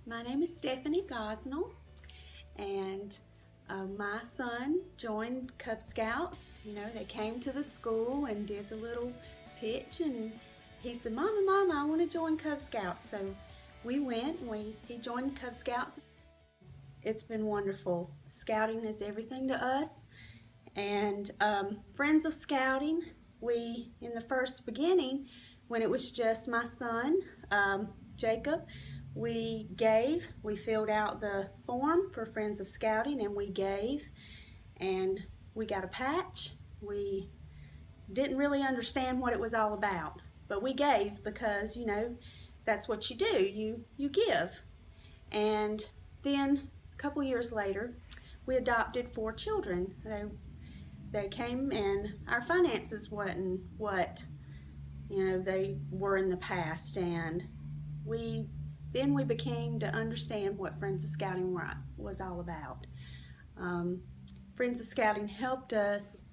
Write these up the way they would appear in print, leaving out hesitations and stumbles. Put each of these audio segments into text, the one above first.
My name is Stephanie Gosnell, and my son joined Cub Scouts. You know, they came to the school and did the little pitch, and he said, Mama, I want to join Cub Scouts. So we went, and he joined Cub Scouts. It's been wonderful. Scouting is everything to us, and Friends of Scouting, in the first beginning, when it was just my son, Jacob, we filled out the form for Friends of Scouting, and we gave, and we got a patch. We didn't really understand what it was all about, but we gave because, that's what you do. You give. And then a couple years later, we adopted 4 children. They came, and our finances wasn't what they were in the past, and we became to understand what Friends of Scouting was all about. Friends of Scouting helped us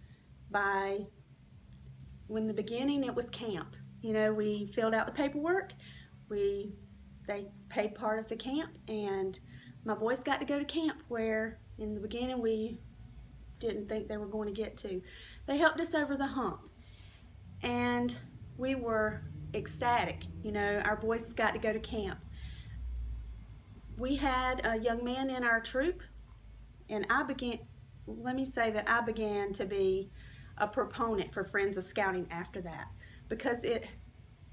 when the beginning it was camp. We filled out the paperwork. They paid part of the camp, and my boys got to go to camp where in the beginning we didn't think they were going to get to. They helped us over the hump, and we were ecstatic. Our boys got to go to camp. We had a young man in our troop, and let me say that I began to be a proponent for Friends of Scouting after that, because it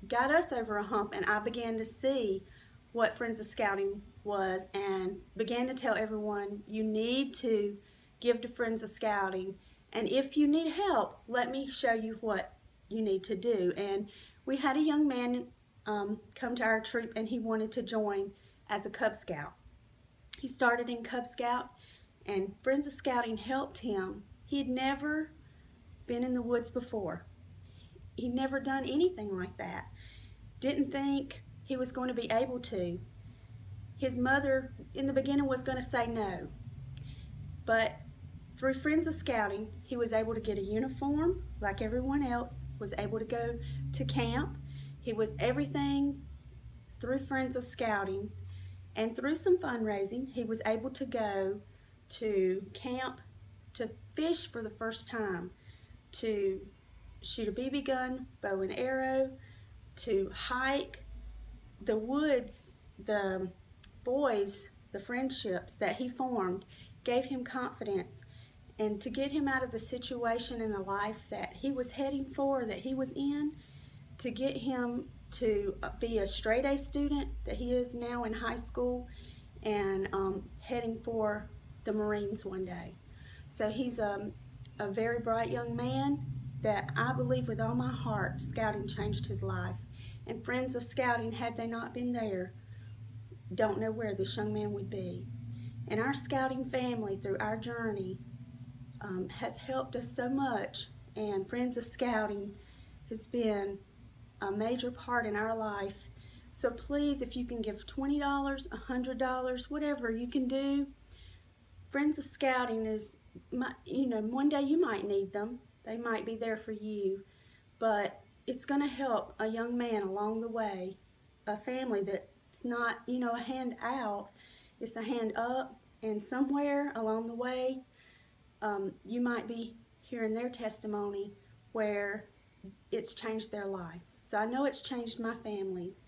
got us over a hump, and I began to see what Friends of Scouting was and began to tell everyone, you need to give to Friends of Scouting, and if you need help, let me show you what you need to do. And we had a young man come to our troop, and he wanted to join as a Cub Scout. He started in Cub Scout, and Friends of Scouting helped him. He had never been in the woods before. He'd never done anything like that. Didn't think he was going to be able to. His mother in the beginning was going to say no, but through Friends of Scouting, he was able to get a uniform like everyone else, was able to go to camp. He was everything through Friends of Scouting, and through some fundraising, he was able to go to camp, to fish for the first time, to shoot a BB gun, bow and arrow, to hike the woods. The boys, the friendships that he formed gave him confidence, and to get him out of the situation in the life that he was heading for, that he was in, to get him to be a straight A student that he is now in high school, and heading for the Marines one day. So he's a very bright young man that I believe with all my heart Scouting changed his life. And Friends of Scouting, had they not been there, don't know where this young man would be. And our scouting family, through our journey, has helped us so much, and Friends of Scouting has been a major part in our life. So please, if you can give $20, $100, whatever you can do. Friends of Scouting is, one day you might need them. They might be there for you, but it's going to help a young man along the way, a family that's not, a hand out, it's a hand up, and somewhere along the way, you might be hearing their testimony where it's changed their life. So I know it's changed my family's,